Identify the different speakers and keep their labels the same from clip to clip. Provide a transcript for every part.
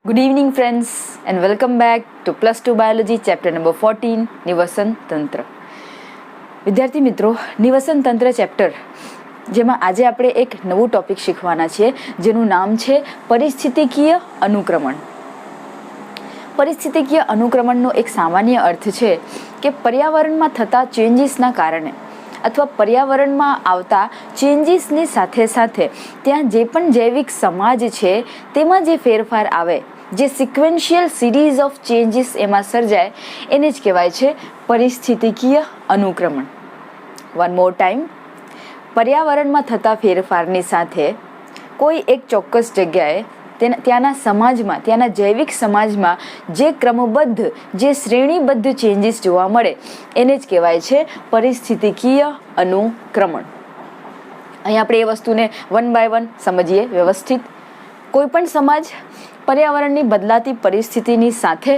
Speaker 1: Good evening, friends, and welcome back to Plus 2 Biology, chapter number 14, નિવસન તંત્ર. વિદ્યાર્થી મિત્રો, નિવસન તંત્ર ચેપ્ટર જેમાં આજે આપણે એક નવું ટોપિક શીખવાના છીએ જેનું નામ છે પરિસ્થિતિકીય અનુક્રમણ. પરિસ્થિતિકીય અનુક્રમણનો એક સામાન્ય અર્થ છે કે પર્યાવરણમાં થતા ચેન્જીસના કારણે અથવા પર્યાવરણમાં આવતા ચેન્જીસની સાથે સાથે ત્યાં જે પણ જૈવિક સમાજ છે તેમાં જે ફેરફાર આવે, જે સિક્વેન્શિયલ સિરીઝ ઓફ ચેન્જીસ એમાં સર્જાય, એને જ કહેવાય છે પરિસ્થિતિકીય અનુક્રમણ. વન મોર ટાઈમ, પર્યાવરણમાં થતા ફેરફારની સાથે કોઈ એક ચોક્કસ જગ્યાએ ત્યાંના સમાજમાં, ત્યાંના જૈવિક સમાજમાં જે ક્રમબદ્ધ, જે શ્રેણીબદ્ધ ચેન્જીસ જોવા મળે એને જ કહેવાય છે પરિસ્થિતિકીય અનુક્રમણ. અહીં આપણે એ વસ્તુને વન બાય વન સમજીએ વ્યવસ્થિત. કોઈ પણ સમાજ પર્યાવરણની બદલાતી પરિસ્થિતિની સાથે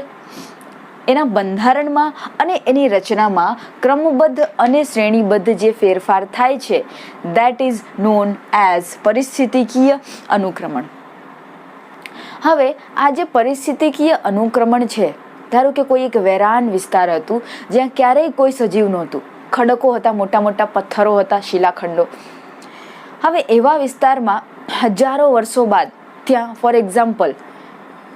Speaker 1: એના બંધારણમાં અને એની રચનામાં ક્રમબદ્ધ અને શ્રેણીબદ્ધ જે ફેરફાર થાય છે, દેટ ઇઝ નોન એઝ પરિસ્થિતિકીય અનુક્રમણ. હવે આ જે પરિસ્થિતિકીય અનુક્રમણ છે, ધારો કે કોઈ એક વેરાન વિસ્તાર હતું જ્યાં ક્યારેય કોઈ સજીવ નહોતું, ખડકો હતા, મોટા મોટા પથ્થરો હતા, શિલાખંડો. હવે એવા વિસ્તારમાં હજારો વર્ષો બાદ ત્યાં ફોર એક્ઝામ્પલ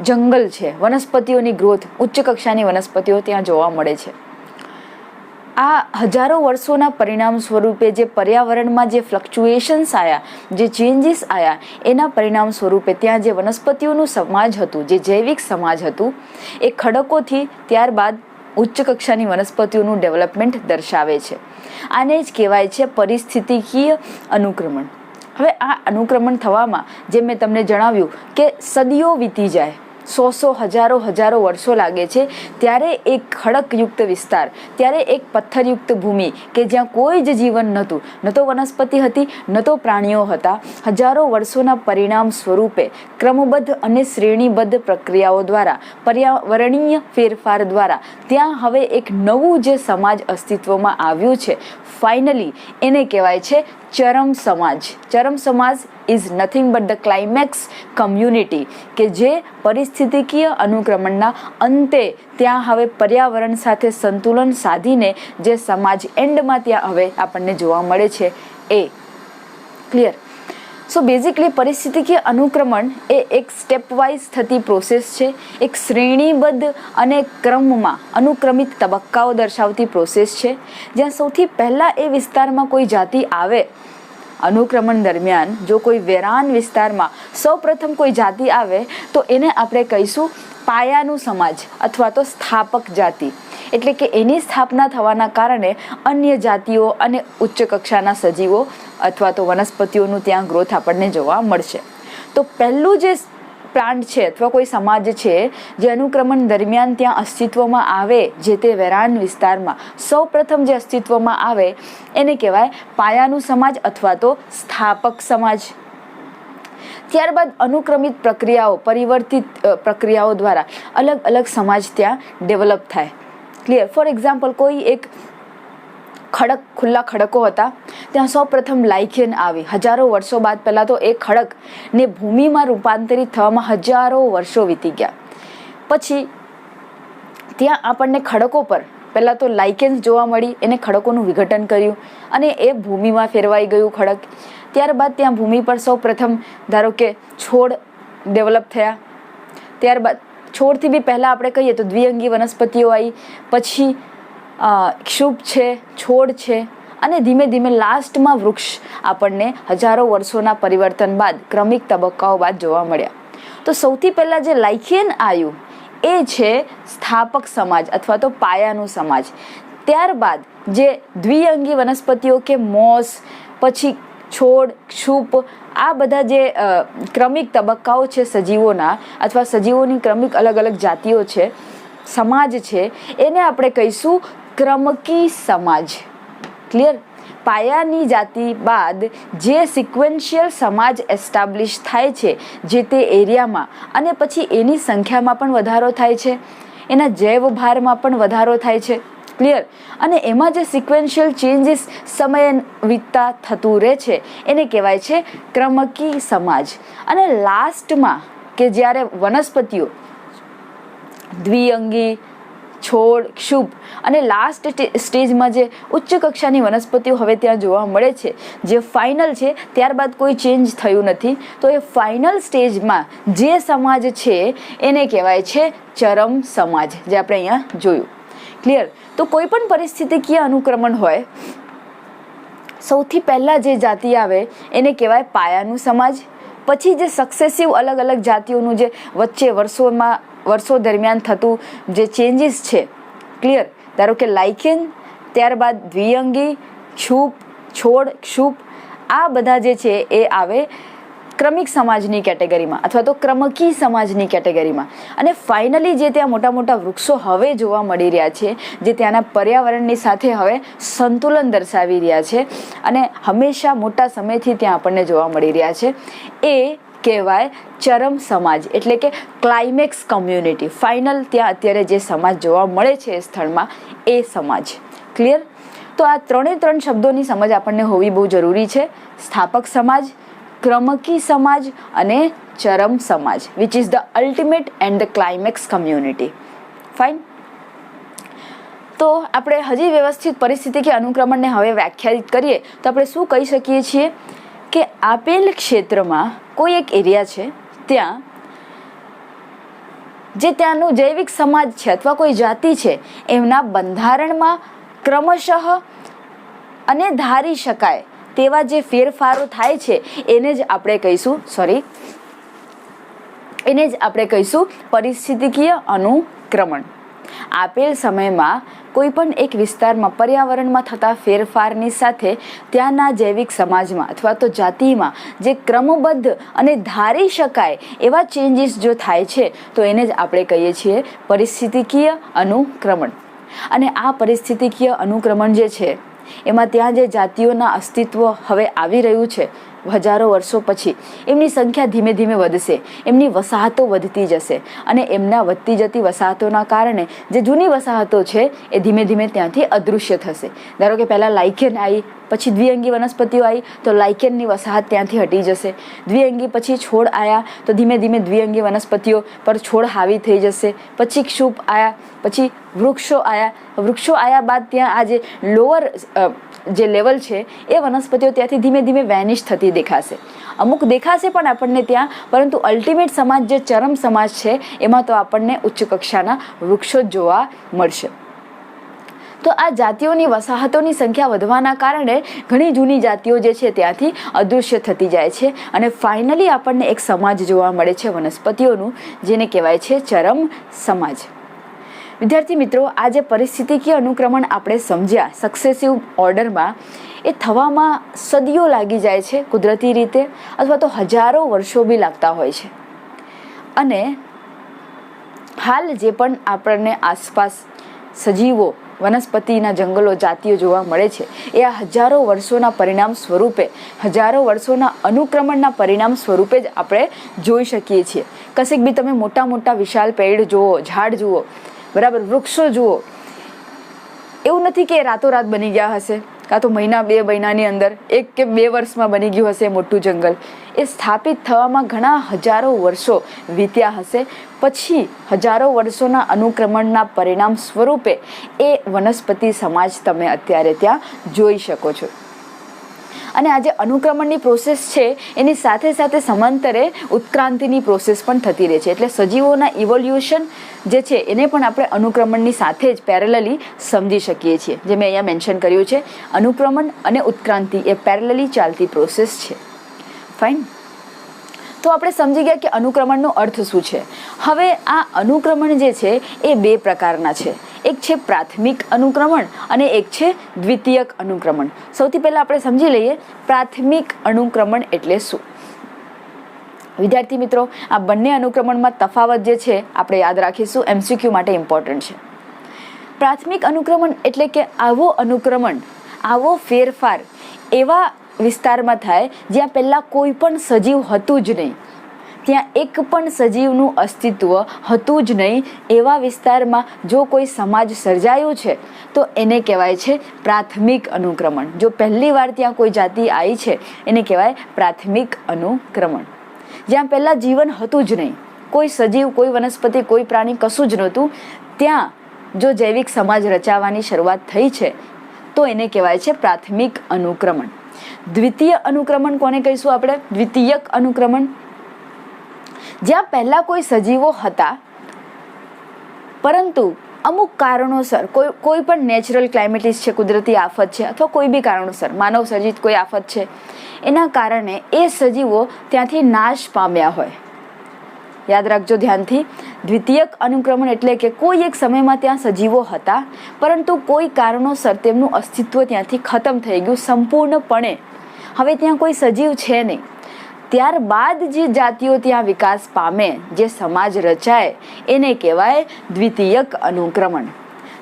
Speaker 1: જંગલ છે, વનસ્પતિઓની ગ્રોથ, ઉચ્ચ કક્ષાની વનસ્પતિઓ ત્યાં જોવા મળે છે. આ હજારો વર્ષોના પરિણામ સ્વરૂપે જે પર્યાવરણમાં જે ફ્લક્ચ્યુએશન્સ આવ્યા, જે ચેન્જીસ આવ્યા, એના પરિણામ સ્વરૂપે ત્યાં જે વનસ્પતિઓનું સમાજ હતું, જે જૈવિક સમાજ હતું, એ ખડકોથી ત્યારબાદ ઉચ્ચ કક્ષાની વનસ્પતિઓનું ડેવલપમેન્ટ દર્શાવે છે. આને જ કહેવાય છે પરિસ્થિતિકીય અનુક્રમણ. હવે આ અનુક્રમણ થવામાં, જેમ મેં તમને જણાવ્યું કે સદીઓ વીતી જાય, સો હજારો વર્ષો લાગે છે, ત્યારે એક ખડકયુક્ત વિસ્તાર, ત્યારે એક પથ્થરયુક્ત ભૂમિ કે જ્યાં કોઈ જ જીવન નહોતું, ન તો વનસ્પતિ હતી, ન તો પ્રાણીઓ હતા, હજારો વર્ષોના પરિણામ સ્વરૂપે ક્રમબદ્ધ અને શ્રેણીબદ્ધ પ્રક્રિયાઓ દ્વારા, પર્યાવરણીય ફેરફાર દ્વારા ત્યાં હવે એક નવું જે સમાજ અસ્તિત્વમાં આવ્યું છે, ફાઇનલી એને કહેવાય છે ચરમ સમાજ. ચરમ સમાજ is nothing but the climax community, કે જે પરિસ્થિતિકીય અનુક્રમણના અંતે ત્યાં હવે પર્યાવરણ સાથે સંતુલન સાધીને જે સમાજ એન્ડમાં ત્યાં હવે આપણને જોવા મળે છે એ. ક્લિયર? સો બેઝિકલી પરિસ્થિતિકીય અનુક્રમણ એ એક સ્ટેપવાઇઝ થતી પ્રોસેસ છે, એક શ્રેણીબદ્ધ અને ક્રમમાં અનુક્રમિત તબક્કાઓ દર્શાવતી પ્રોસેસ છે, જ્યાં સૌથી પહેલાં એ વિસ્તારમાં કોઈ જાતિ આવે. અનુક્રમણ દરમિયાન જો કોઈ વેરાન વિસ્તારમાં સૌપ્રથમ કોઈ જાતિ આવે તો એને આપણે કહીશું પાયાનું સમાજ અથવા તો સ્થાપક જાતિ. એટલે કે એની સ્થાપના થવાના કારણે અન્ય જાતિઓ અને ઉચ્ચ કક્ષાના સજીવો અથવા તો વનસ્પતિઓનું ત્યાં ગ્રોથ આપણને જોવા મળશે. તો પહેલું જે પ્લાન્ટ છે અથવા કોઈ સમાજ છે જે અનુક્રમણ દરમિયાન ત્યાં અસ્તિત્વમાં આવે, જે તે વેરાન વિસ્તારમાં સૌપ્રથમ જે અસ્તિત્વમાં આવે એને કહેવાય પાયાનું સમાજ અથવા તો સ્થાપક સમાજ. ત્યારબાદ અનુક્રમિત પ્રક્રિયાઓ, પરિવર્તિત પ્રક્રિયાઓ દ્વારા અલગ અલગ સમાજ ત્યાં ડેવલપ થાય. ક્લિયર? ફોર એક્ઝામ્પલ, કોઈ એક ખુલ્લા ખડકો હતા, ત્યાં સૌ પ્રથમ લાઇકેન આવી. હજારો વર્ષો બાદ પહેલાં તો એ ખડકને ભૂમિમાં રૂપાંતરિત થવામાં હજારો વર્ષો વીતી ગયા. પછી ત્યાં આપણને ખડકો પર પહેલાં તો લાઇકેન્સ જોવા મળી, એને ખડકોનું વિઘટન કર્યું અને એ ભૂમિમાં ફેરવાઈ ગયું ખડક. ત્યારબાદ ત્યાં ભૂમિ પર સૌ પ્રથમ ધારો કે છોડ ડેવલપ થયા. ત્યારબાદ છોડથી બી પહેલાં આપણે કહીએ તો દ્વિઅંગી વનસ્પતિઓ આવી, પછી ક્ષુપ છે, છોડ છે, અને ધીમે ધીમે લાસ્ટમાં વૃક્ષ આપણને હજારો વર્ષોના પરિવર્તન બાદ, ક્રમિક તબક્કાઓ બાદ જોવા મળ્યા. તો સૌથી પહેલાં જે લાઇકેન આવ્યું એ છે સ્થાપક સમાજ અથવા તો પાયાનું સમાજ. ત્યારબાદ જે દ્વિઅંગી વનસ્પતિઓ કે મોસ, પછી છોડ, ક્ષુપ, આ બધા જે ક્રમિક તબક્કાઓ છે સજીવોના અથવા સજીવોની ક્રમિક અલગ અલગ જાતિઓ છે, સમાજ છે, એને આપણે કહીશું ક્રમકી સમાજ. ક્લિયર? પાયાની જાતિ બાદ જે સિક્વેન્શિયલ સમાજ એસ્ટાબ્લિશ થાય છે જે તે એરિયામાં, અને પછી એની સંખ્યામાં પણ વધારો થાય છે, એના જૈવ ભારમાં પણ વધારો થાય છે. ક્લિયર? અને એમાં જે સિક્વેન્શિયલ ચેન્જીસ સમય વીતતા થતું રહે છે એને કહેવાય છે ક્રમકી સમાજ. અને લાસ્ટમાં કે જ્યારે વનસ્પતિઓ દ્વિઅંગી, છોડ, ક્ષુપ અને લાસ્ટ સ્ટેજમાં જે ઉચ્ચ કક્ષાની વનસ્પતિઓ હવે ત્યાં જોવા મળે છે, જે ફાઇનલ છે, ત્યારબાદ કોઈ ચેન્જ થયું નથી, તો એ ફાઇનલ સ્ટેજમાં જે સમાજ છે એને કહેવાય છે ચરમ સમાજ, જે આપણે અહીંયા જોયું. ક્લિયર? તો કોઈ પણ પરિસ્થિતિકીય અનુક્રમણ હોય, સૌથી પહેલાં જે જાતિ આવે એને કહેવાય પાયાનું સમાજ. પછી જે સક્સેસિવ અલગ અલગ જાતિઓનું જે વચ્ચે વર્ષો દરમિયાન થતું જે ચેન્જીસ છે, ક્લિયર, ધારો કે લાઇકેન, ત્યારબાદ દ્વિઅંગી, ક્ષુપ, છોડ, ક્ષુપ, આ બધા જે છે એ આવે ક્રમિક સમાજની કેટેગરીમાં અથવા તો ક્રમકી સમાજની કેટેગરીમાં. અને ફાઇનલી જે ત્યાં મોટા મોટા વૃક્ષો હવે જોવા મળી રહ્યા છે, જે ત્યાંના પર્યાવરણની સાથે હવે સંતુલન દર્શાવી રહ્યા છે અને હંમેશા મોટા સમયથી ત્યાં આપણને જોવા મળી રહ્યા છે, એ કહેવાય ચરમ સમાજ, એટલે કે ક્લાઇમેક્સ કમ્યુનિટી. ફાઇનલ ત્યાં અત્યારે જે સમાજ જોવા મળે છે એ સ્થળમાં, એ સમાજ. ક્લિયર? તો આ ત્રણ શબ્દોની સમજ આપણને હોવી બહુ જરૂરી છે. સ્થાપક સમાજ, ક્રમકી સમાજ અને ચરમ સમાજ, which is the ultimate and the climax community. Fine. તો આપણે હજી વ્યવસ્થિત પરિસ્થિતિ કે અનુક્રમણને હવે વ્યાખ્યાયિત કરીએ તો આપણે શું કહી શકીએ છીએ કે આપેલ ક્ષેત્રમાં કોઈ એક એરિયા છે, ત્યાં જે ત્યાંનું જૈવિક સમાજ છે અથવા કોઈ જાતિ છે, એમના બંધારણમાં ક્રમશઃ અને ધારી શકાય તેવા જે ફેરફારો થાય છે એને જ આપણે કહીશું પરિસ્થિતિકીય અનુક્રમણ. આપેલ સમયમાં કોઈ પણ એક વિસ્તારમાં પર્યાવરણમાં થતા ફેરફારની સાથે ત્યાંના જૈવિક સમાજમાં અથવા તો જાતિમાં જે ક્રમબદ્ધ અને ધારી શકાય એવા ચેન્જીસ જો થાય છે તો એને જ આપણે કહીએ છીએ પરિસ્થિતિકીય અનુક્રમણ. અને આ પરિસ્થિતિકીય અનુક્રમણ જે છે એમાં ત્યાં જે જાતિઓના અસ્તિત્વ હવે આવી રહ્યું છે, હજારો વર્ષો પછી એમની સંખ્યા ધીમે ધીમે વધશે, એમની વસાહતો વધતી જશે અને એમના વધતી જતી વસાહતોના કારણે જે જૂની વસાહતો છે એ ધીમે ધીમે ત્યાંથી અદૃશ્ય થશે. ધારો કે પહેલાં લાઇકેન આવી, પછી દ્વિઅંગી વનસ્પતિઓ આવી તો લાઇકેનની વસાહત ત્યાંથી હટી જશે. દ્વિઅંગી પછી છોડ આવ્યા તો ધીમે ધીમે દ્વિઅંગી વનસ્પતિઓ પર છોડ હાવી થઈ જશે. પછી ક્ષુપ આવ્યા, પછી વૃક્ષો આવ્યા બાદ ત્યાં આ જે લોઅર જે લેવલ છે એ વનસ્પતિઓ ત્યાંથી ધીમે ધીમે વેનિશ થતી દેખાશે. અમુક દેખાશે પણ આપણને ત્યાં, પરંતુ અલ્ટિમેટ સમાજ જે ચરમ સમાજ છે એમાં તો આપણને ઉચ્ચ કક્ષાના વૃક્ષો જ જોવા મળશે. તો આ જાતિઓની વસાહતોની સંખ્યા વધવાના કારણે ઘણી જૂની જાતિઓ જે છે ત્યાંથી અદૃશ્ય થતી જાય છે અને ફાઇનલી આપણને એક સમાજ જોવા મળે છે વનસ્પતિઓનું, જેને કહેવાય છે ચરમ સમાજ. વિદ્યાર્થી મિત્રો, આ જે પરિસ્થિતિકીય અનુક્રમણ આપણે સમજ્યા સક્સેસિવ ઓર્ડરમાં, એ થવામાં સદીઓ લાગી જાય છે કુદરતી રીતે, અથવા તો હજારો વર્ષો બી લાગતા હોય છે. અને હાલ જે પણ આપણને આસપાસ સજીવો, વનસ્પતિના જંગલો, જાતિઓ જોવા મળે છે એ આ હજારો વર્ષોના પરિણામ સ્વરૂપે, હજારો વર્ષોના અનુક્રમણના પરિણામ સ્વરૂપે જ આપણે જોઈ શકીએ છીએ. કશેક બી તમે મોટા મોટા વિશાળ પેડ જુઓ, ઝાડ જુઓ, બરાબર, વૃક્ષો જુઓ, એવું નથી કે રાતોરાત બની ગયા હશે, કાં તો મહિના બે મહિનાની અંદર, 1 કે 2 વર્ષમાં બની ગયું હશે મોટું જંગલ. એ સ્થાપિત થવામાં ઘણા હજારો વર્ષો વીત્યા હશે. પછી હજારો વર્ષોના અનુક્રમણના પરિણામ સ્વરૂપે એ વનસ્પતિ સમાજ તમે અત્યારે ત્યાં જોઈ શકો છો. અને આ જે અનુક્રમણની પ્રોસેસ છે એની સાથે સાથે સમાંતરે ઉત્ક્રાંતિની પ્રોસેસ પણ થતી રહે છે. એટલે સજીવોના ઇવોલ્યુશન જે છે એને પણ આપણે અનુક્રમણની સાથે જ પેરેલલી સમજી શકીએ છીએ. જે મેં અહીંયા મેન્શન કર્યું છે, અનુક્રમણ અને ઉત્ક્રાંતિ એ પેરેલલી ચાલતી પ્રોસેસ છે. ફાઇન. તો આપણે સમજી ગયા કે અનુક્રમણનો અર્થ શું છે. હવે આ અનુક્રમણ જે છે એ 2 પ્રકારના છે. એક છે પ્રાથમિક અનુક્રમણ અને એક છે દ્વિતીયક અનુક્રમણ. સૌથી પહેલાં આપણે સમજી લઈએ પ્રાથમિક અનુક્રમણ એટલે શું. વિદ્યાર્થી મિત્રો, આ બંને અનુક્રમણમાં તફાવત જે છે આપણે યાદ રાખીશું, MCQ માટે ઇમ્પોર્ટન્ટ છે. પ્રાથમિક અનુક્રમણ એટલે કે આવો અનુક્રમણ, આવો ફેરફાર એવા વિસ્તારમાં થાય જ્યાં પહેલાં કોઈ પણ સજીવ હતું જ નહીં, ત્યાં એક પણ સજીવનું અસ્તિત્વ હતું જ નહીં, એવા વિસ્તારમાં જો કોઈ સમાજ સર્જાયો છે તો એને કહેવાય છે પ્રાથમિક અનુક્રમણ. જો પહેલી વાર ત્યાં કોઈ જાતિ આવી છે એને કહેવાય પ્રાથમિક અનુક્રમણ. જ્યાં પહેલાં જીવન હતું જ નહીં, કોઈ સજીવ, કોઈ વનસ્પતિ, કોઈ પ્રાણી, કશું જ નહોતું, ત્યાં જો જૈવિક સમાજ રચાવાની શરૂઆત થઈ છે તો એને કહેવાય છે પ્રાથમિક અનુક્રમણ. દ્વિતીય અનુક્રમણ કોને કહીશું આપણે? દ્વિતીયક અનુક્રમણ, જ્યાં પહેલા કોઈ સજીવો હતા પરંતુ અમુક કારણોસર, કોઈ પણ નેચરલ ક્લાઇમેટિસ છે, કુદરતી આફત છે, અથવા કોઈ બી કારણોસર માનવ સર્જિત કોઈ આફત છે, એના કારણે એ સજીવો ત્યાંથી નાશ પામ્યા હોય. યાદ રાખજો ધ્યાનથી, દ્વિતીયક અનુક્રમણ એટલે કે કોઈ એક સમયમાં ત્યાં સજીવો હતા પરંતુ કોઈ કારણોસર તેમનું અસ્તિત્વ ત્યાંથી ખતમ થઈ ગયું સંપૂર્ણપણે, હવે ત્યાં કોઈ સજીવ છે નહીં. ત્યારબાદ જે જાતિઓ ત્યાં વિકાસ પામે, જે સમાજ રચાય, એને કહેવાય દ્વિતીયક અનુક્રમણ.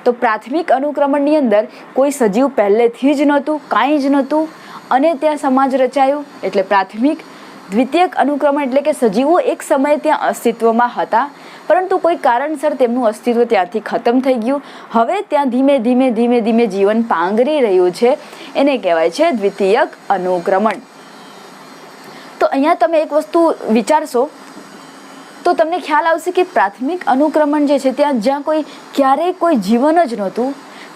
Speaker 1: તો પ્રાથમિક અનુક્રમણની અંદર કોઈ સજીવ પહેલેથી જ નહોતું, કાંઈ જ નહોતું, અને ત્યાં સમાજ રચાયું એટલે પ્રાથમિક. દ્વિતીયક અનુક્રમણ એટલે કે સજીવો એક સમયે ત્યાં અસ્તિત્વમાં હતા પરંતુ કોઈ કારણસર તેમનું અસ્તિત્વ ત્યાંથી ખતમ થઈ ગયું, હવે ત્યાં ધીમે ધીમે ધીમે ધીમે જીવન પાંગરી રહ્યું છે, એને કહેવાય છે દ્વિતીયક અનુક્રમણ. તો અહીંયા તમે એક વસ્તુ વિચારશો તો તમને ખ્યાલ આવશે કે પ્રાથમિક અનુક્રમણ જે છે ત્યાં જ્યાં ક્યારેય કોઈ જીવન જ નહોતું,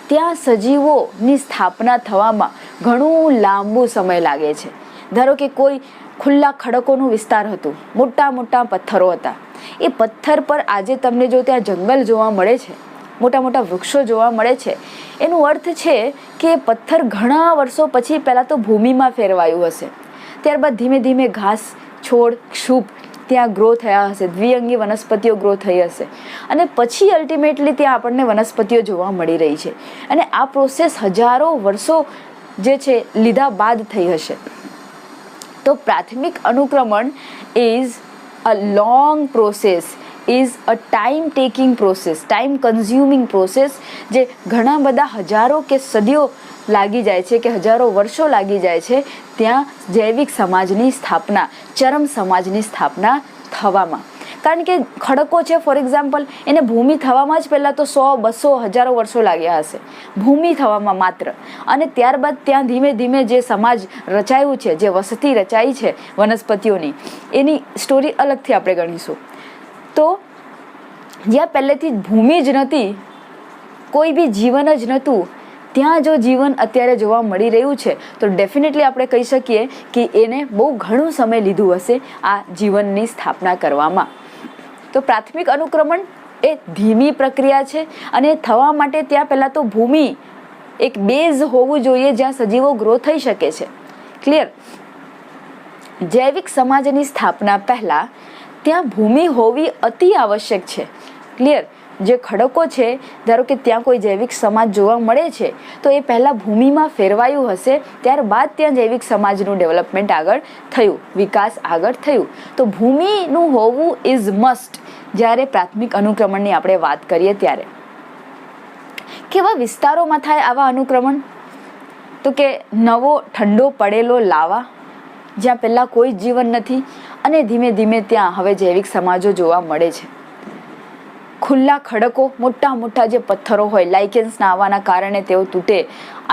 Speaker 1: ત્યાં સજીવોની સ્થાપના થવામાં ઘણું લાંબુ સમય લાગે છે. ધારો કે કોઈ ખુલ્લા ખડકોનું વિસ્તાર હતું, મોટા મોટા પથ્થરો હતા, એ પથ્થર પર આજે તમને જો ત્યાં જંગલ જોવા મળે છે, મોટા મોટા વૃક્ષો જોવા મળે છે, એનો અર્થ છે કે પથ્થર ઘણા વર્ષો પછી પહેલાં તો ભૂમિમાં ફેરવાયું હશે, ત્યારબાદ ધીમે ધીમે ઘાસ, છોડ, ક્ષુપ ત્યાં ગ્રો થયા હશે, દ્વિઅંગી વનસ્પતિઓ ગ્રો થઈ હશે, અને પછી અલ્ટિમેટલી ત્યાં આપણને વનસ્પતિઓ જોવા મળી રહી છે. અને આ પ્રોસેસ હજારો વર્ષો જે છે લીધા બાદ થઈ હશે. તો પ્રાથમિક અનુક્રમણ is a long process, is a time taking process, time consuming process, જે ઘણા બધા હજારો કે સદીઓ લાગી જાય છે કે હજારો વર્ષો લાગી જાય છે ત્યાં જૈવિક સમાજની સ્થાપના, ચરમ સમાજની સ્થાપના થવામાં. કારણ કે ખડકો છે ફોર એક્ઝામ્પલ, એને ભૂમિ થવામાં જ પહેલાં તો 100, 200, હજારો વર્ષો લાગ્યા હશે ભૂમિ થવામાં માત્ર, અને ત્યારબાદ ત્યાં ધીમે ધીમે જે સમાજ રચાયું છે, જે વસતી રચાઈ છે વનસ્પતિઓની, એની સ્ટોરી અલગથી આપણે ગણીશું. તો જ્યાં પહેલેથી ભૂમિ જ નહોતી, કોઈ બી જીવન જ નહોતું, ત્યાં જો જીવન અત્યારે જોવા મળી રહ્યું છે તો ડેફિનેટલી આપણે કહી શકીએ કે એને બહુ ઘણું સમય લીધું હશે આ જીવનની સ્થાપના કરવામાં. તો પ્રાથમિક અનુક્રમણ એ ધીમી પ્રક્રિયા છે અને થવા માટે ત્યાં પહેલાં તો ભૂમિ, એક બેઝ હોવું જોઈએ જ્યાં સજીવો ગ્રો થઈ શકે છે. ક્લિયર? જૈવિક સમાજની સ્થાપના પહેલાં ત્યાં ભૂમિ હોવી અતિ આવશ્યક છે. ક્લિયર? જે ખડકો છે, ધારો કે ત્યાં કોઈ જૈવિક સમાજ જોવા મળે છે તો એ પહેલાં ભૂમિમાં ફેરવાયું હશે, ત્યારબાદ ત્યાં જૈવિક સમાજનું ડેવલપમેન્ટ આગળ થયું, વિકાસ આગળ થયું. તો ભૂમિનું હોવું ઇઝ મસ્ટ જ્યારે પ્રાથમિક અનુક્રમણની આપણે વાત કરીએ ત્યારે. કેવા વિસ્તારોમાં થાય આવા અનુક્રમણ? તો કે નવો ઠંડો પડેલો લાવા, જ્યાં પહેલાં કોઈ જીવન નથી અને ધીમે ધીમે ત્યાં હવે જૈવિક સમાજો જોવા મળે છે. ખુલ્લા ખડકો, મોટા મોટા જે પથ્થરો હોય, લાઇકેન્સના આવવાના કારણે તેઓ તૂટે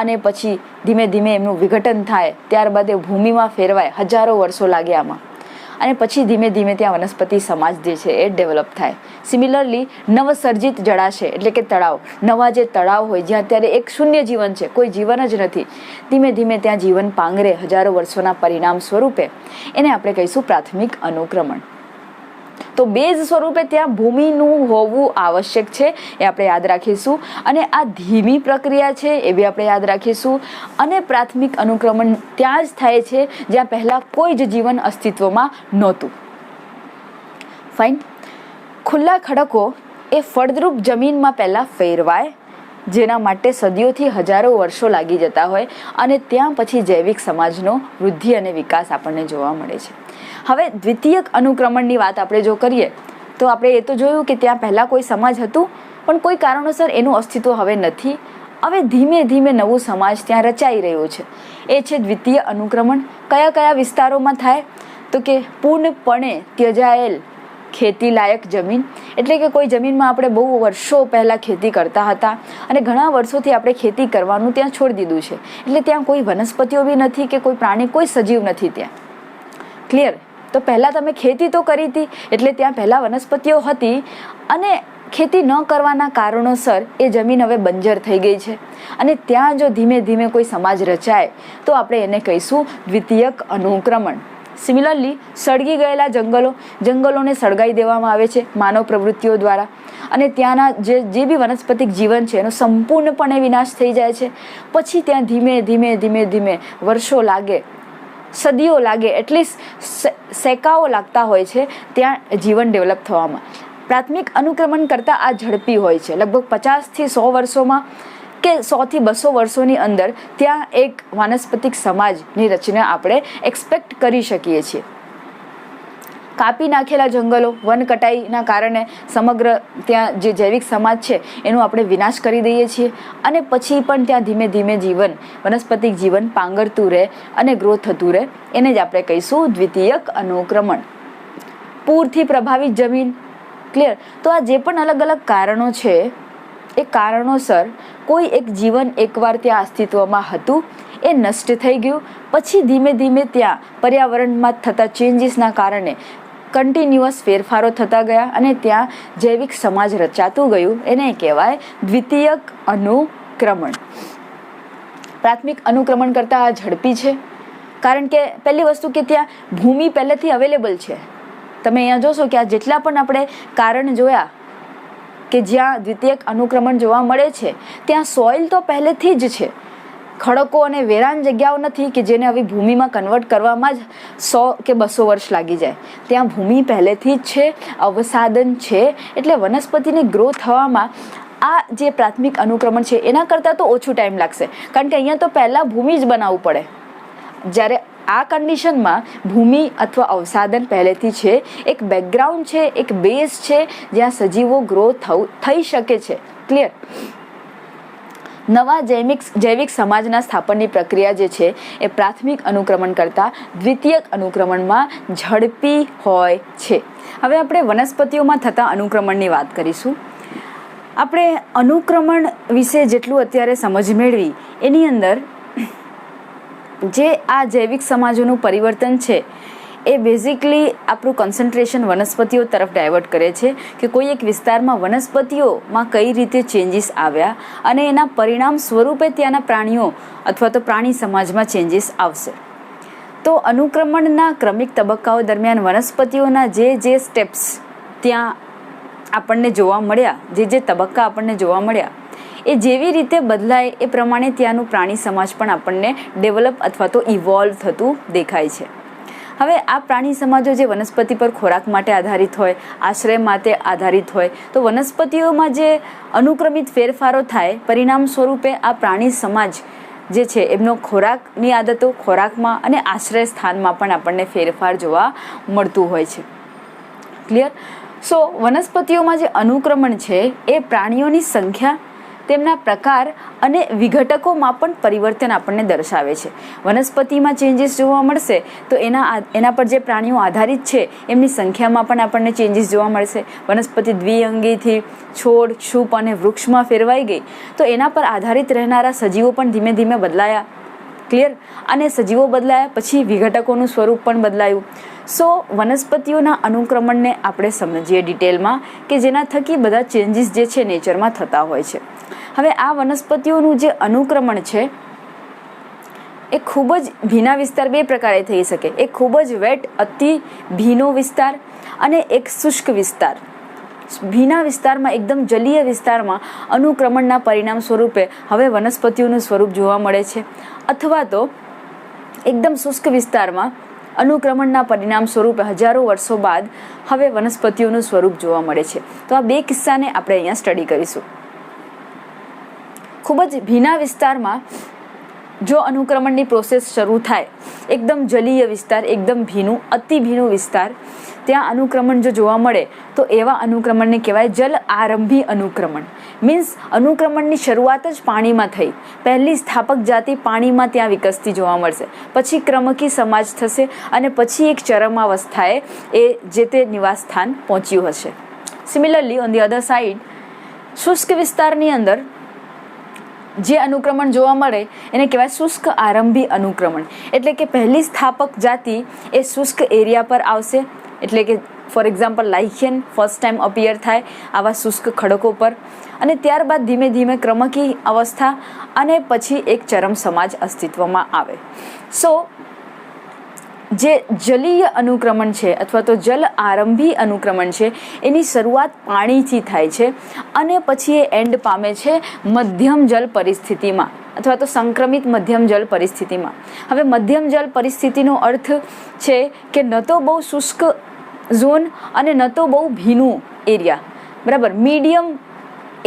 Speaker 1: અને પછી ધીમે ધીમે એમનું વિઘટન થાય, ત્યારબાદ એ ભૂમિમાં ફેરવાય, હજારો વર્ષો લાગે આમાં, અને પછી ધીમે ધીમે ત્યાં વનસ્પતિ સમાજ જે છે એ ડેવલપ થાય. સિમિલરલી નવસર્જિત જળાશય એટલે કે તળાવ, નવા જે તળાવ હોય જ્યાં અત્યારે એક શૂન્ય જીવન છે, કોઈ જીવન જ નથી, ધીમે ધીમે ત્યાં જીવન પાંગરે હજારો વર્ષોના પરિણામ સ્વરૂપે, એને આપણે કહીશું પ્રાથમિક અનુક્રમણ. તો બેઝ સ્વરૂપે ત્યાં ભૂમિનું હોવું આવશ્યક છે, એ આપણે યાદ રાખીશું. અને આ ધીમી પ્રક્રિયા છે એ બી આપણે યાદ રાખીશું. અને પ્રાથમિક અનુક્રમણ ત્યાં જ થાય છે જ્યાં પહેલાં કોઈ જ જીવન અસ્તિત્વમાં નહોતું. ફાઇન. ખુલ્લા ખડકો એ ફળદ્રુપ જમીનમાં પહેલાં ફેરવાય, જેના માટે સદીઓથી હજારો વર્ષો લાગી જતા હોય, અને ત્યાં પછી જૈવિક સમાજનો વૃદ્ધિ અને વિકાસ આપણને જોવા મળે છે. હવે દ્વિતીયક અનુક્રમણની વાત આપણે જો કરીએ તો આપણે એ તો જોયું કે ત્યાં પહેલાં કોઈ સમાજ હતું પણ કોઈ કારણોસર એનું અસ્તિત્વ હવે નથી, હવે ધીમે ધીમે નવું સમાજ ત્યાં રચાઈ રહ્યું છે, એ છે દ્વિતીય અનુક્રમણ. કયા કયા વિસ્તારોમાં થાય? તો કે પૂર્ણપણે ત્યજાયેલ ખેતી લાયક જમીન, એટલે કે કોઈ જમીનમાં આપણે બહુ વર્ષો પહેલાં ખેતી કરતા હતા અને ઘણા વર્ષોથી આપણે ખેતી કરવાનું ત્યાં છોડી દીધું છે, એટલે ત્યાં કોઈ વનસ્પતિઓ બી નથી કે કોઈ પ્રાણી, કોઈ સજીવ નથી ત્યાં. ક્લિયર? તો પહેલાં તમે ખેતી તો કરી હતી, એટલે ત્યાં પહેલાં વનસ્પતિઓ હતી, અને ખેતી ન કરવાના કારણોસર એ જમીન હવે બંજર થઈ ગઈ છે, અને ત્યાં જો ધીમે ધીમે કોઈ સમાજ રચાય તો આપણે એને કહીશું દ્વિતીયક અનુક્રમણ. સિમિલરલી સળગી ગયેલા જંગલોને સળગાવી દેવામાં આવે છે માનવ પ્રવૃત્તિઓ દ્વારા, અને ત્યાંના જે બી વનસ્પતિક જીવન છે એનો સંપૂર્ણપણે વિનાશ થઈ જાય છે. પછી ત્યાં ધીમે ધીમે ધીમે ધીમે વર્ષો લાગે, સદીઓ લાગે, એટલીસ્ટ સેકાઓ લાગતા હોય છે ત્યાં જીવન ડેવલપ થવામાં. પ્રાથમિક અનુક્રમણ કરતાં આ ઝડપી હોય છે. લગભગ 50થી 100 વર્ષોમાં કે 100થી 200 વર્ષોની અંદર ત્યાં એક વાનસ્પતિક સમાજની રચના આપણે એક્સપેક્ટ કરી શકીએ છીએ. કાપી નાખેલા જંગલો, વન કટાઈના કારણે સમગ્ર ત્યાં જે જૈવિક સમાજ છે એનો આપણે વિનાશ કરી દઈએ છીએ, અને પછી પણ ત્યાં ધીમે ધીમે જીવન, વનસ્પતિક જીવન પાંગરતું રહે અને ગ્રો થતું રહે. એને જ આપણે કહીશું દ્વિતીયક અનુક્રમણ. પૂરથી પ્રભાવિત જમીન, ક્લિયર. તો આ જે પણ અલગ અલગ કારણો છે એ કારણોસર કોઈ એક જીવન એકવાર ત્યાં અસ્તિત્વમાં હતું, એ નષ્ટ થઈ ગયું. પછી ધીમે ધીમે ત્યાં પર્યાવરણમાં થતા ચેન્જીસના કારણે કન્ટિન્યુઅસ ફેરફારો થતા ગયા, અને ત્યાં જૈવિક સમાજ રચાતું ગયું. એને કહેવાય દ્વિતીયક અનુક્રમણ. પ્રાથમિક અનુક્રમણ કરતાં આ ઝડપી છે, કારણ કે પહેલી વસ્તુ કે ત્યાં ભૂમિ પહેલેથી અવેલેબલ છે. તમે અહીંયા જોશો કે આ જેટલા પણ આપણે કારણ જોયા કે જ્યાં દ્વિતીયક અનુક્રમણ જોવા મળે છે, ત્યાં સોઇલ તો પહેલેથી જ છે. ખડકો અને વેરાન જગ્યાઓ નથી કે જેને હવે ભૂમિમાં કન્વર્ટ કરવામાં જ 100 કે 200 વર્ષ લાગી જાય. ત્યાં ભૂમિ પહેલેથી જ છે, અવસાદન છે, એટલે વનસ્પતિની ગ્રો થવામાં આ જે પ્રાથમિક અનુક્રમણ છે એના કરતાં તો ઓછું ટાઈમ લાગશે, કારણ કે અહીંયા તો પહેલાં ભૂમિ જ બનાવવું પડે. જ્યારે આ કન્ડિશનમાં ભૂમિ અથવા અવસાદન પહેલેથી છે, એક બેકગ્રાઉન્ડ છે, એક બેઝ છે જ્યાં સજીવો ગ્રો થઈ શકે છે. ક્લિયર. નવા જૈવિક સમાજના સ્થાપનની પ્રક્રિયા જે છે એ પ્રાથમિક અનુક્રમણ કરતાં દ્વિતીયક અનુક્રમણમાં ઝડપી હોય છે. હવે આપણે વનસ્પતિઓમાં થતા અનુક્રમણની વાત કરીશું. આપણે અનુક્રમણ વિશે જેટલું અત્યારે સમજ મેળવી એની અંદર જે આ જૈવિક સમાજોનું પરિવર્તન છે એ બેઝિકલી આપણું કન્સન્ટ્રેશન વનસ્પતિઓ તરફ ડાયવર્ટ કરે છે કે કોઈ એક વિસ્તારમાં વનસ્પતિઓમાં કઈ રીતે ચેન્જીસ આવ્યા, અને એના પરિણામ સ્વરૂપે ત્યાંના પ્રાણીઓ અથવા તો પ્રાણી સમાજમાં ચેન્જીસ આવશે. તો અનુક્રમણના ક્રમિક તબક્કાઓ દરમિયાન વનસ્પતિઓના જે સ્ટેપ્સ ત્યાં આપણને જોવા મળ્યા, જે તબક્કા આપણને જોવા મળ્યા, એ જેવી રીતે બદલાય એ પ્રમાણે ત્યાંનું પ્રાણી સમાજ પણ આપણને ડેવલપ અથવા તો ઇવોલ્વ થતું દેખાય છે. હવે આ પ્રાણી સમાજો જે વનસ્પતિ પર ખોરાક માટે આધારિત હોય, આશ્રય માટે આધારિત હોય, તો વનસ્પતિઓમાં જે અનુક્રમિત ફેરફારો થાય, પરિણામ સ્વરૂપે આ પ્રાણી સમાજ જે છે એમનો ખોરાકની આદતો, ખોરાકમાં અને આશ્રય સ્થાનમાં પણ આપણને ફેરફાર જોવા મળતું હોય છે. ક્લિયર. સો વનસ્પતિઓમાં જે અનુક્રમણ છે એ પ્રાણીઓની સંખ્યા, તેમના પ્રકાર અને વિઘટકોમાં પણ પરિવર્તન આપણને દર્શાવે છે. વનસ્પતિમાં ચેન્જીસ જોવા મળશે તો એના પર જે પ્રાણીઓ આધારિત છે એમની સંખ્યામાં પણ આપણને ચેન્જીસ જોવા મળશે. વનસ્પતિ દ્વિઅંગીથી છોડ, છૂપ અને વૃક્ષમાં ફેરવાઈ ગઈ તો એના પર આધારિત રહેનારા સજીવો પણ ધીમે ધીમે બદલાયા. ક્લિયર. અને સજીવો બદલાયા પછી વિઘટકોનું સ્વરૂપ પણ બદલાયું. સો વનસ્પતિઓના અનુક્રમણને આપણે સમજીએ ડિટેલમાં કે જેના થકી બધા ચેન્જીસ જે છે નેચરમાં થતા હોય છે. હવે આ વનસ્પતિઓનું જે અનુક્રમણ છે એ ખૂબ જ ભીના વિસ્તાર બે પ્રકારે થઈ શકે. એક ખૂબ જ વેટ, અતિ ભીનો વિસ્તાર, અને એક શુષ્ક વિસ્તાર. ભીના વિસ્તારમાં, એકદમ જલીય વિસ્તારમાં અનુક્રમણના પરિણામ સ્વરૂપે હવે વનસ્પતિઓનું સ્વરૂપ જોવા મળે છે, અથવા તો એકદમ શુષ્ક વિસ્તારમાં અનુક્રમણના પરિણામ સ્વરૂપે હજારો વર્ષો બાદ હવે વનસ્પતિઓનું સ્વરૂપ જોવા મળે છે. તો આ બે કિસ્સાને આપણે અહીંયા સ્ટડી કરીશું. ખૂબ જ ભીના વિસ્તારમાં જો અનુક્રમણની પ્રોસેસ શરૂ થાય, એકદમ જલીય વિસ્તાર, એકદમ ભીનું, અતિ ભીનું વિસ્તાર, ત્યાં અનુક્રમણ જો જોવા મળે તો એવા અનુક્રમણને કહેવાય જલ આરંભી અનુક્રમણ. મીન્સ અનુક્રમણની શરૂઆત જ પાણીમાં થઈ, પહેલી સ્થાપક જાતિ પાણીમાં ત્યાં વિકસતી જોવા મળશે, પછી ક્રમકી સમાજ થશે, અને પછી એક ચરમાવસ્થાએ એ જે તે નિવાસ સ્થાન પહોંચ્યું હશે. Similarly on the other side શુષ્ક વિસ્તારની અંદર જે અનુક્રમણ જોવા મળે એને કહેવાય શુષ્ક આરંભી અનુક્રમણ. એટલે કે પહેલી સ્થાપક જાતિ એ શુષ્ક એરિયા પર આવશે. એટલે કે for example lichen first time appear થાય આવા શુષ્ક ખડકો પર, અને ત્યારબાદ ધીમે ધીમે ક્રમકી અવસ્થા અને પછી એક ચરમ સમાજ અસ્તિત્વમાં આવે. સો જે જલીય અનુક્રમણ છે અથવા તો જલ આરંભી અનુક્રમણ છે એની શરૂઆત પાણીથી થાય છે અને પછી એ એન્ડ પામે છે મધ્યમ જલ પરિસ્થિતિમાં અથવા તો સંક્રમિત મધ્યમ જલ પરિસ્થિતિમાં. હવે મધ્યમ જલ પરિસ્થિતિનો અર્થ છે કે ન તો બહુ શુષ્ક ઝોન અને ન તો બહુ ભીનું એરિયા, બરાબર, મીડિયમ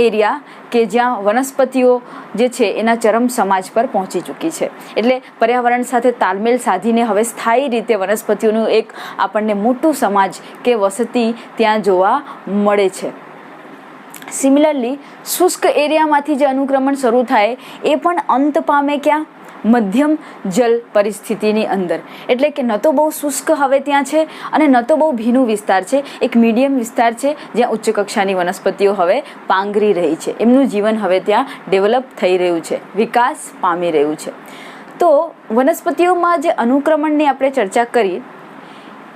Speaker 1: એરિયા કે જ્યાં વનસ્પતિઓ જે છે એના ચરમ સમાજ પર પહોંચી ચૂકી છે. એટલે પર્યાવરણ સાથે તાલમેલ સાધીને હવે સ્થાયી રીતે વનસ્પતિઓનું એક આપણને મોટું સમાજ કે વસતી ત્યાં જોવા મળે છે. સિમિલરલી શુષ્ક એરિયામાંથી જે અનુક્રમણ શરૂ થાય એ પણ અંત પામે ક્યાં? મધ્યમ જલ પરિસ્થિતિની અંદર. એટલે કે ન તો બહુ શુષ્ક હવે ત્યાં છે અને ન તો બહુ ભીનું વિસ્તાર છે, એક મીડિયમ વિસ્તાર છે જ્યાં ઉચ્ચ કક્ષાની વનસ્પતિઓ હવે પાંગરી રહી છે, એમનું જીવન હવે ત્યાં ડેવલપ થઈ રહ્યું છે, વિકાસ પામી રહ્યું છે. તો વનસ્પતિઓમાં જે અનુક્રમણની આપણે ચર્ચા કરી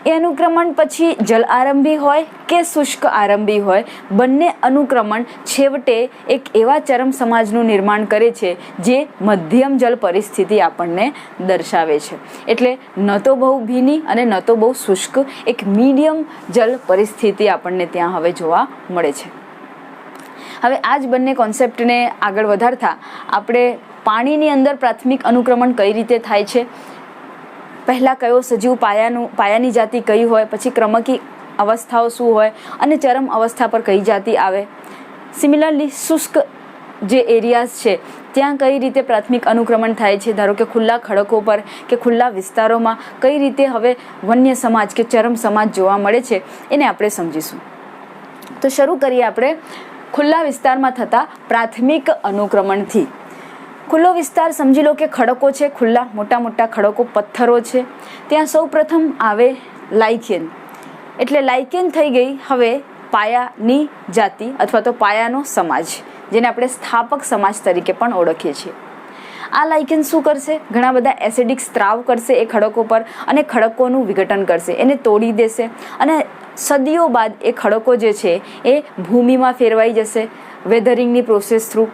Speaker 1: એ અનુક્રમણ પછી જલ આરંભી હોય કે શુષ્ક આરંભી હોય, બંને અનુક્રમણ છેવટે એક એવા ચરમ સમાજનું નિર્માણ કરે છે જે મધ્યમ જલ પરિસ્થિતિ આપણને દર્શાવે છે. એટલે ન તો બહુ ભીની અને ન તો બહુ શુષ્ક, એક મીડિયમ જલ પરિસ્થિતિ આપણને ત્યાં હવે જોવા મળે છે. હવે આ જ બંને કોન્સેપ્ટને આગળ વધારતા આપણે પાણીની અંદર પ્રાથમિક અનુક્રમણ કઈ રીતે થાય છે, પહેલાં કયો સજીવ પાયાની જાતિ કઈ હોય, પછી ક્રમકી અવસ્થાઓ શું હોય અને ચરમ અવસ્થા પર કઈ જાતિ આવે. સિમિલરલી શુષ્ક જે એરિયાઝ છે ત્યાં કઈ રીતે પ્રાથમિક અનુક્રમણ થાય છે, ધારો કે ખુલ્લા ખડકો પર કે ખુલ્લા વિસ્તારોમાં કઈ રીતે હવે વન્ય સમાજ કે ચરમ સમાજ જોવા મળે છે એને આપણે સમજીશું. તો શરૂ કરીએ આપણે ખુલ્લા વિસ્તારમાં થતા પ્રાથમિક અનુક્રમણથી. ખુલ્લો વિસ્તાર સમજી લો કે ખડકો છે, ખુલ્લા મોટા મોટા ખડકો, પથ્થરો છે. ત્યાં સૌ પ્રથમ આવે લાઇકેન. એટલે લાઇકેન થઈ ગઈ હવે પાયાની જાતિ અથવા તો પાયાનો સમાજ, જેને આપણે સ્થાપક સમાજ તરીકે પણ ઓળખીએ છીએ. આ લાઇકેન શું કરશે? ઘણા બધા એસિડિક સ્ત્રાવ કરશે એ ખડકો પર અને ખડકોનું વિઘટન કરશે, એને તોડી દેશે અને સદીઓ બાદ એ ખડકો જે છે એ ભૂમિમાં ફેરવાઈ જશે વેધરિંગની પ્રોસેસ થ્રુ.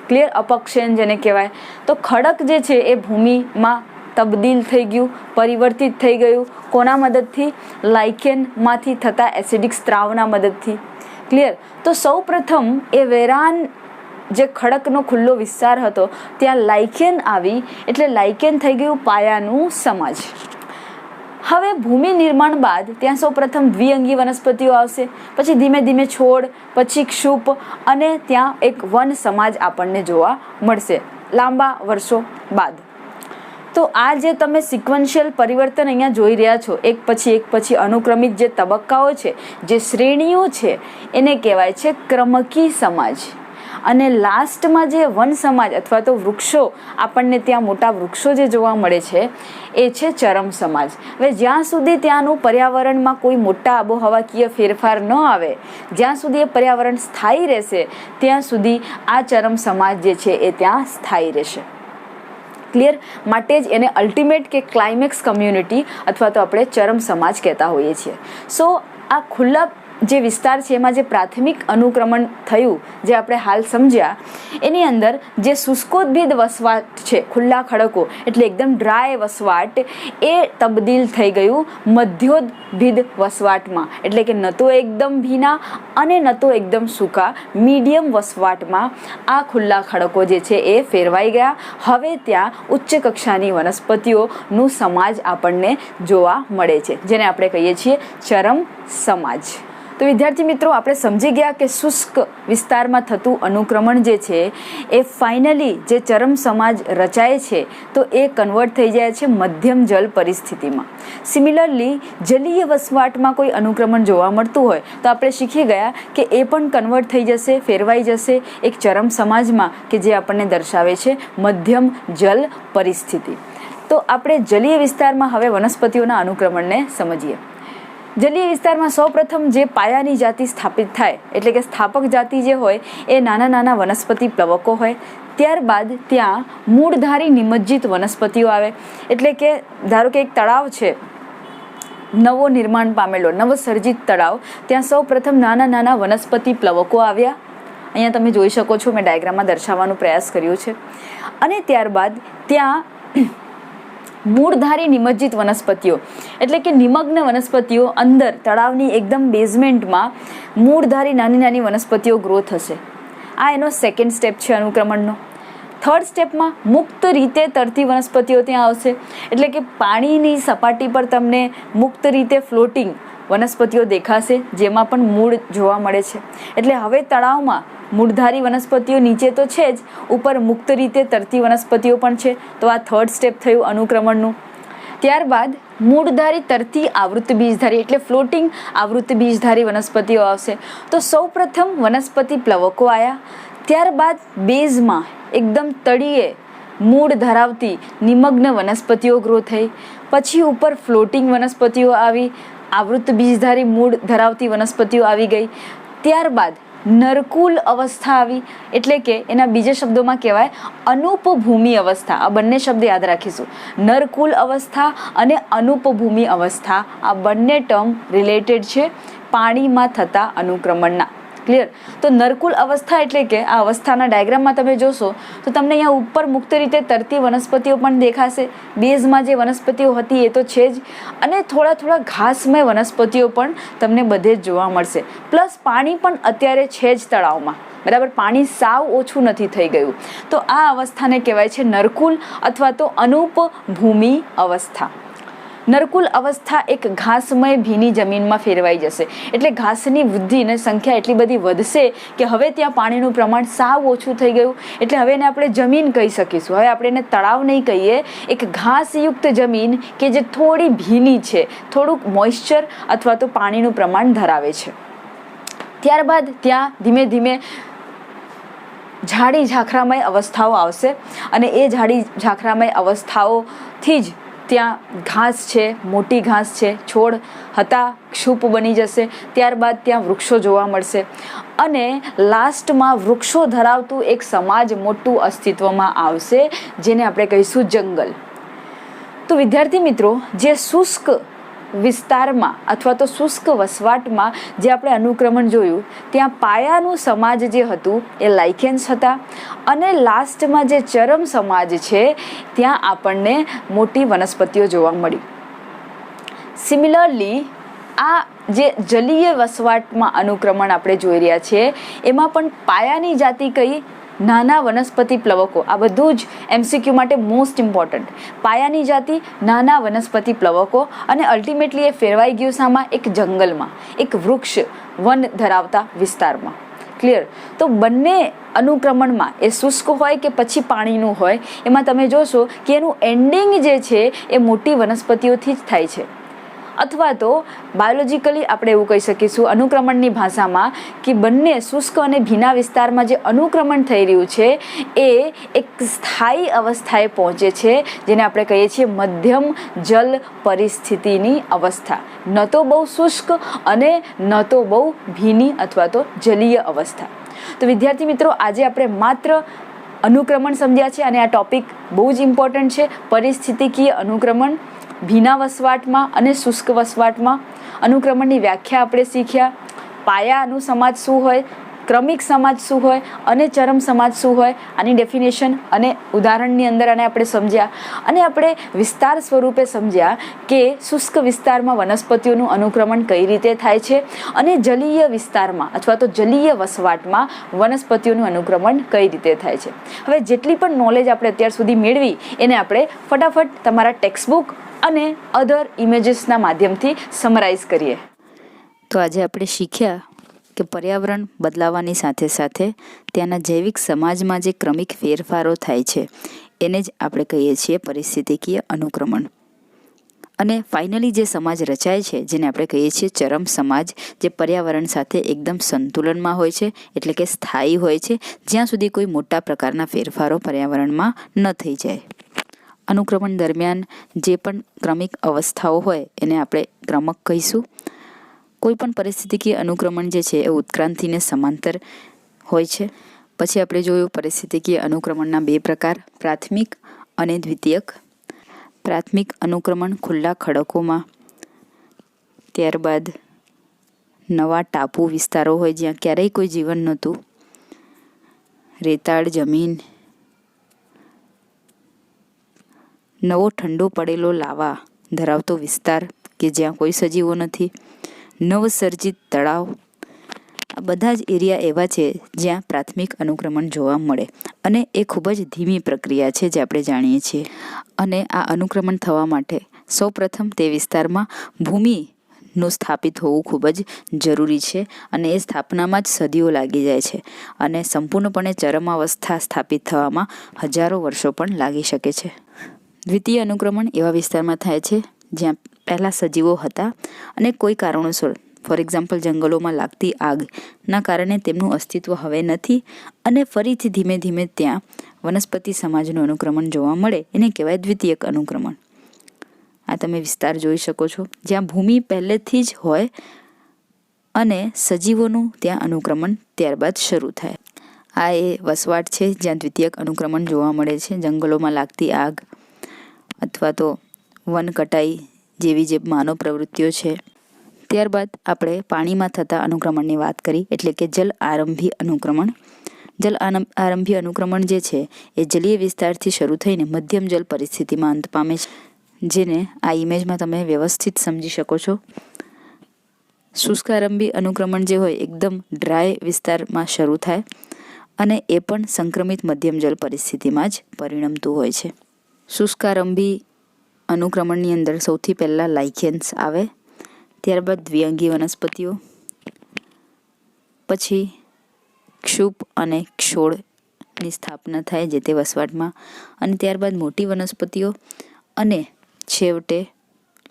Speaker 1: ક્લિયર? અપક્ષયન જેને કહેવાય. તો ખડક જે છે એ ભૂમિમાં તબદીલ થઈ ગયું, પરિવર્તિત થઈ ગયું. કોના મદદથી? લાઇકેનમાંથી થતા એસિડિક સ્ત્રાવના મદદથી. ક્લિયર? તો સૌ પ્રથમ એ વેરાન જે ખડકનો ખુલ્લો વિસ્તાર હતો ત્યાં લાઇકેન આવી, એટલે લાઇકેન થઈ ગયું પાયાનું સમાજ. હવે ભૂમિ નિર્માણ બાદ ત્યાં સૌ પ્રથમ દ્વિઅંગી વનસ્પતિઓ આવશે, પછી ધીમે ધીમે છોડ, પછી ક્ષુપ અને ત્યાં એક વન સમાજ આપણને જોવા મળશે લાંબા વર્ષો બાદ. તો આ જે તમે સિક્વન્શિયલ પરિવર્તન અહીંયા જોઈ રહ્યા છો, એક પછી અનુક્રમિત જે તબક્કાઓ છે, જે શ્રેણીઓ છે, એને કહેવાય છે ક્રમકી સમાજ. અને લાસ્ટમાં જે વન સમાજ અથવા તો વૃક્ષો આપણને ત્યાં મોટા વૃક્ષો જે જોવા મળે છે એ છે ચરમ સમાજ. હવે જ્યાં સુધી ત્યાંનું પર્યાવરણમાં કોઈ મોટા આબોહવાકીય ફેરફાર ન આવે, જ્યાં સુધી એ પર્યાવરણ સ્થાયી રહેશે ત્યાં સુધી આ ચરમ સમાજ જે છે એ ત્યાં સ્થાયી રહેશે. ક્લિયર? માટે જ એને અલ્ટિમેટ કે ક્લાઇમેક્સ કમ્યુનિટી અથવા તો આપણે ચરમ સમાજ કહેતા હોઈએ છીએ. સો આ ખુલ્લા જે વિસ્તાર છે એમાં જે પ્રાથમિક અનુક્રમણ થયું, જે આપણે હાલ સમજ્યા, એની અંદર જે શુષ્કોદ્ભિદ વસવાટ છે, ખુલ્લા ખડકો એટલે એકદમ ડ્રાય વસવાટ, એ તબદીલ થઈ ગયું મધ્યોદ્ભિદ વસવાટમાં. એટલે કે ન તો એકદમ ભીના અને ન તો એકદમ સૂકા, મીડિયમ વસવાટમાં આ ખુલ્લા ખડકો જે છે એ ફેરવાઈ ગયા. હવે ત્યાં ઉચ્ચ કક્ષાની વનસ્પતિઓનું સમાજ આપણને જોવા મળે છે, જેને આપણે કહીએ છીએ ચરમ સમાજ. તો વિદ્યાર્થી મિત્રો, આપણે સમજી ગયા કે શુષ્ક વિસ્તારમાં થતું અનુક્રમણ જે છે એ ફાઇનલી જે ચરમ સમાજ રચાય છે તો એ કન્વર્ટ થઈ જાય છે મધ્યમ જલ પરિસ્થિતિમાં. સિમિલરલી જલીય વસવાટમાં કોઈ અનુક્રમણ જોવા મળતું હોય તો આપણે શીખી ગયા કે એ પણ કન્વર્ટ થઈ જશે, ફેરવાઈ જશે એક ચરમ સમાજમાં કે જે આપણને દર્શાવે છે મધ્યમ જલ પરિસ્થિતિ. તો આપણે જલીય વિસ્તારમાં હવે વનસ્પતિઓના અનુક્રમણને સમજીએ. જલીય વિસ્તારમાં સૌપ્રથમ જે પાયાની જાતિ સ્થાપિત થાય એટલે કે સ્થાપક જાતિ જે હોય એ નાના નાના વનસ્પતિ પ્લવકો હોય. ત્યારબાદ ત્યાં મૂળધારી નિમજ્જિત વનસ્પતિઓ આવે. એટલે કે ધારો કે એક તળાવ છે, નવો નિર્માણ પામેલો નવસર્જિત તળાવ, ત્યાં સૌ પ્રથમ નાના નાના વનસ્પતિ પ્લવકો આવ્યા. અહીંયા તમે જોઈ શકો છો, મેં ડાયગ્રામમાં દર્શાવવાનો પ્રયાસ કર્યો છે. અને ત્યારબાદ ત્યાં મૂળધારી નિમજ્જિત વનસ્પતિઓ એટલે કે નિમગ્ન વનસ્પતિઓ અંદર તળાવની એકદમ બેઝમેન્ટમાં મૂળધારી નાની નાની વનસ્પતિઓ ગ્રો થશે. આ એનો સેકન્ડ સ્ટેપ છે અનુક્રમણનો. થર્ડ સ્ટેપમાં મુક્ત રીતે તરતી વનસ્પતિઓ ત્યાં આવશે. એટલે કે પાણીની સપાટી પર તમને મુક્ત રીતે ફ્લોટિંગ વનસ્પતિઓ દેખાશે, જેમાં પણ મૂળ જોવા મળે છે. એટલે હવે તળાવમાં મૂળધારી વનસ્પતિઓ નીચે તો છે જ, ઉપર મુક્ત રીતે તરતી વનસ્પતિઓ પણ છે. તો આ થર્ડ સ્ટેપ થયું અનુક્રમણનું. ત્યારબાદ મૂળધારી તરતી આવૃત્ત બીજધારી એટલે ફ્લોટિંગ આવૃત્ત બીજધારી વનસ્પતિઓ આવશે. તો સૌપ્રથમ વનસ્પતિ પ્લવકો આવ્યા. ત્યારબાદ બેઝમાં એકદમ તળિયે મૂળ ધરાવતી નિમગ્ન વનસ્પતિઓ ગ્રો થઈ. પછી ઉપર ફ્લોટિંગ વનસ્પતિઓ આવી, આવૃત્ત બીજધારી મૂળ ધરાવતી વનસ્પતિઓ આવી ગઈ. ત્યારબાદ નરકુલ અવસ્થા આવી. એટલે કે એના બીજા શબ્દોમાં કહેવાય અનુપભૂમિ અવસ્થા. આ બંને શબ્દ યાદ રાખીશું. નરકુલ અવસ્થા અને અનુપભૂમિ અવસ્થા, આ બંને ટર્મ રિલેટેડ છે પાણીમાં થતા અનુક્રમણના. ક્લિયર? તો નરકુલ અવસ્થા એટલે કે આ અવસ્થાના ડાયાગ્રામમાં તમે જોશો તો તમને અહીંયા ઉપર મુક્ત રીતે તરતી વનસ્પતિઓ પણ દેખાશે. બેઝમાં જે વનસ્પતિઓ હતી એ તો છે જ, અને થોડા થોડા ઘાસમય વનસ્પતિઓ પણ તમને બધે જ જોવા મળશે. પ્લસ પાણી પણ અત્યારે છે જ તળાવમાં, બરાબર? પાણી સાવ ઓછું નથી થઈ ગયું. તો આ અવસ્થાને કહેવાય છે નરકુલ અથવા તો અનુપભૂમિ અવસ્થા. નરકુલ અવસ્થા એક ઘાસમય ભીની જમીનમાં ફેરવાઈ જશે. એટલે ઘાસની વૃદ્ધિની સંખ્યા એટલી બધી વધશે કે હવે ત્યાં પાણીનું પ્રમાણ સાવ ઓછું થઈ ગયું. એટલે હવે એને આપણે જમીન કહી શકીશું. હવે આપણે એને તળાવ નહીં કહીએ, એક ઘાસયુક્ત જમીન કે જે થોડી ભીની છે, થોડુંક મોઇશ્ચર અથવા તો પાણીનું પ્રમાણ ધરાવે છે. ત્યારબાદ ત્યાં ધીમે ધીમે ઝાડી ઝાખરામય અવસ્થાઓ આવશે, અને એ ઝાડી ઝાખરામય અવસ્થાઓથી જ ત્યાં ઘાસ છે, મોટી ઘાસ છે, છોડ હતા ક્ષુપ બની જશે. ત્યારબાદ ત્યાં વૃક્ષો જોવા મળશે, અને લાસ્ટમાં વૃક્ષો ધરાવતું એક સમાજ મોટું અસ્તિત્વમાં આવશે, જેને આપણે કહીશું જંગલ. તો વિદ્યાર્થી મિત્રો, જે શુષ્ક વિસ્તારમાં અથવા તો શુષ્ક વસવાટમાં જે આપણે અનુક્રમણ જોયું, ત્યાં પાયાનું સમાજ જે હતું એ લાઇકેન્સ હતા, અને લાસ્ટમાં જે ચરમ સમાજ છે ત્યાં આપણને મોટી વનસ્પતિઓ જોવા મળી. સિમિલરલી આ જે જલીય વસવાટમાં અનુક્રમણ આપણે જોઈ રહ્યા છીએ, એમાં પણ પાયાની જાતિ કઈ? નાના વનસ્પતિ પ્લવકો. આ બધું જ MCQ માટે મોસ્ટ ઇમ્પોર્ટન્ટ. પાયાની જાતિ, નાના વનસ્પતિ પ્લવકો, અને અલ્ટિમેટલી એ ફેરવાઈ ગયું શામાં? એક જંગલમાં, એક વૃક્ષ વન ધરાવતા વિસ્તારમાં. ક્લિયર? તો બંને અનુક્રમણમાં એ શુષ્ક હોય કે પછી પાણીનું હોય, એમાં તમે જોશો કે એનું એન્ડિંગ જે છે એ મોટી વનસ્પતિઓથી જ થાય છે. અથવા તો બાયોલોજીકલી આપણે એવું કહી શકીશું અનુક્રમણની ભાષામાં કે બંને શુષ્ક અને ભીના વિસ્તારમાં જે અનુક્રમણ થઈ રહ્યું છે એ એક સ્થાયી અવસ્થાએ પહોંચે છે, જેને આપણે કહીએ છીએ મધ્યમ જલ પરિસ્થિતિની અવસ્થા. ન તો બહુ શુષ્ક અને ન તો બહુ ભીની અથવા તો જલીય અવસ્થા. તો વિદ્યાર્થી મિત્રો, આજે આપણે માત્ર અનુક્રમણ સમજ્યા છે, અને આ ટોપિક બહુ જ ઇમ્પોર્ટન્ટ છે. પરિસ્થિતિકીય અનુક્રમણ ભીના વસવાટમાં અને શુષ્ક વસવાટમાં. અનુક્રમણની વ્યાખ્યા આપણે શીખ્યા. પાયાનું સમાજ શું હોય, ક્રમિક સમાજ શું હોય, અને ચરમ સમાજ શું હોય, આની ડેફિનેશન અને ઉદાહરણની અંદર આને આપણે સમજ્યા. અને આપણે વિસ્તાર સ્વરૂપે સમજ્યા કે શુષ્ક વિસ્તારમાં વનસ્પતિઓનું અનુક્રમણ કઈ રીતે થાય છે, અને જલીય વિસ્તારમાં અથવા તો જલીય વસવાટમાં વનસ્પતિઓનું અનુક્રમણ કઈ રીતે થાય છે. હવે જેટલી પણ નોલેજ આપણે અત્યાર સુધી મેળવી એને આપણે ફટાફટ તમારા ટેક્સ્ટબુક અને અધર ઇમેજીસના માધ્યમથી સમરાઇઝ કરીએ.
Speaker 2: તો આજે આપણે શીખ્યા કે પર્યાવરણ બદલાવાની સાથે સાથે ત્યાંના જૈવિક સમાજમાં જે ક્રમિક ફેરફારો થાય છે એને જ આપણે કહીએ છીએ પરિસ્થિતિકીય અનુક્રમણ. અને ફાઇનલી જે સમાજ રચાય છે જેને આપણે કહીએ છીએ ચરમ સમાજ, જે પર્યાવરણ સાથે એકદમ સંતુલનમાં હોય છે, એટલે કે સ્થાયી હોય છે, જ્યાં સુધી કોઈ મોટા પ્રકારના ફેરફારો પર્યાવરણમાં ન થઈ જાય. અનુક્રમણ દરમિયાન જે પણ ક્રમિક અવસ્થાઓ હોય એને આપણે ક્રમક કહીશું, કોઈ પણ પરિસ્થિતિકીય અનુક્રમણ જે છે એ ઉત્ક્રાંતિને સમાંતર હોય છે. પછી આપણે જોયું પરિસ્થિતિકીય અનુક્રમણના 2 પ્રકાર, પ્રાથમિક અને દ્વિતીયક. પ્રાથમિક અનુક્રમણ ખુલ્લા ખડકોમાં, ત્યારબાદ નવા ટાપુ વિસ્તારો હોય જ્યાં ક્યારેય કોઈ જીવન નહોતું, રેતાળ જમીન, નવો ઠંડો પડેલો લાવા ધરાવતો વિસ્તાર કે જ્યાં કોઈ સજીવો નથી, નવસર્જિત તળાવ. આ બધા જ એરિયા એવા છે જ્યાં પ્રાથમિક અનુક્રમણ જોવા મળે અને એ ખૂબ જ ધીમી પ્રક્રિયા છે જે આપણે જાણીએ છીએ. અને આ અનુક્રમણ થવા માટે સૌપ્રથમ તે વિસ્તારમાં ભૂમિનું સ્થાપિત હોવું ખૂબ જ જરૂરી છે અને એ સ્થાપનામાં જ સદીઓ લાગી જાય છે અને સંપૂર્ણપણે ચરમાવસ્થા સ્થાપિત થવામાં હજારો વર્ષો પણ લાગી શકે છે. દ્વિતીય અનુક્રમણ એવા વિસ્તારમાં થાય છે જ્યાં પહેલાં સજીવો હતા અને કોઈ કારણોસર, ફોર એક્ઝામ્પલ જંગલોમાં લાગતી આગના કારણે તેમનું અસ્તિત્વ હવે નથી અને ફરીથી ધીમે ધીમે ત્યાં વનસ્પતિ સમાજનું અનુક્રમણ જોવા મળે, એને કહેવાય દ્વિતીયક અનુક્રમણ. આ તમે વિસ્તાર જોઈ શકો છો જ્યાં ભૂમિ પહેલેથી જ હોય અને સજીવોનું ત્યાં અનુક્રમણ ત્યારબાદ શરૂ થાય. આ એ વસવાટ છે જ્યાં દ્વિતીયક અનુક્રમણ જોવા મળે છે. જંગલોમાં લાગતી આગ અથવા તો વન કટાઈ જેવી જે માનવ પ્રવૃત્તિઓ છે. ત્યારબાદ આપણે પાણીમાં થતા અનુક્રમણની વાત કરી, એટલે કે જલ આરંભી અનુક્રમણ. જલ આરંભી અનુક્રમણ જે છે એ જલીય વિસ્તારથી શરૂ થઈને મધ્યમ જલ પરિસ્થિતિમાં અંત પામે છે, જેને આ ઇમેજમાં તમે વ્યવસ્થિત સમજી શકો છો. શુષ્કારંભી અનુક્રમણ જે હોય એકદમ ડ્રાય વિસ્તારમાં શરૂ થાય અને એ પણ સંક્રમિત મધ્યમ જલ પરિસ્થિતિમાં જ પરિણમતું હોય છે. શુષ્કારંભી અનુક્રમણની અંદર સૌથી પહેલાં લાઇકેન્સ આવે, ત્યારબાદ દ્વિઅંગી વનસ્પતિઓ, પછી ક્ષુપ અને ક્ષોળની સ્થાપના થાય જે તે વસવાટમાં, અને ત્યારબાદ મોટી વનસ્પતિઓ અને છેવટે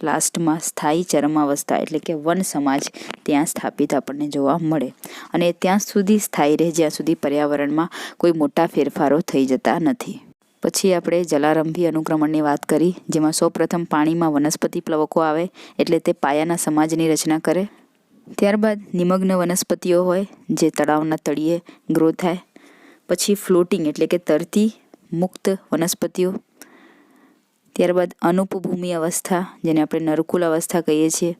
Speaker 2: લાસ્ટમાં સ્થાયી ચરમાવસ્થા એટલે કે વન સમાજ ત્યાં સ્થાપિત આપણને જોવા મળે અને ત્યાં સુધી સ્થાયી રહે જ્યાં સુધી પર્યાવરણમાં કોઈ મોટા ફેરફારો થઈ જતા નથી. પછી આપણે જલારંભી અનુક્રમણની વાત કરી, જેમાં સૌપ્રથમ પાણીમાં વનસ્પતિ પ્લવકો આવે એટલે તે પાયાના સમાજની રચના કરે. ત્યારબાદ નિમગ્ન વનસ્પતિઓ હોય જે તળાવના તળિયે ગ્રો થાય. પછી ફ્લોટિંગ એટલે કે તરતી મુક્ત વનસ્પતિઓ. ત્યારબાદ અનુપભૂમિ અવસ્થા જેને આપણે નરકુલ અવસ્થા કહીએ છીએ.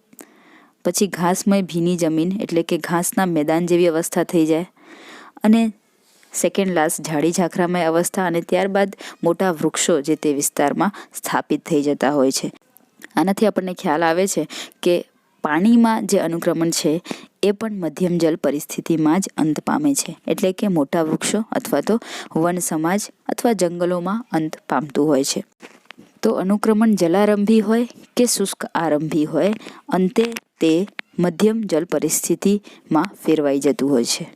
Speaker 2: પછી ઘાસમય ભીની જમીન એટલે કે ઘાસના મેદાન જેવી અવસ્થા થઈ જાય અને સેકન્ડ લાસ્ટ ઝાડી ઝાખરામય અવસ્થા અને ત્યારબાદ મોટા વૃક્ષો જે તે વિસ્તારમાં સ્થાપિત થઈ જતા હોય છે. આનાથી આપણને ખ્યાલ આવે છે કે પાણીમાં જે અનુક્રમણ છે એ પણ મધ્યમ જલ પરિસ્થિતિમાં જ અંત પામે છે, એટલે કે મોટા વૃક્ષો અથવા તો વન સમાજ અથવા જંગલોમાં અંત પામતું હોય છે. તો અનુક્રમણ જલારંભી હોય કે શુષ્ક આરંભી હોય, અંતે તે મધ્યમ જલ પરિસ્થિતિમાં ફેરવાઈ જતું હોય છે.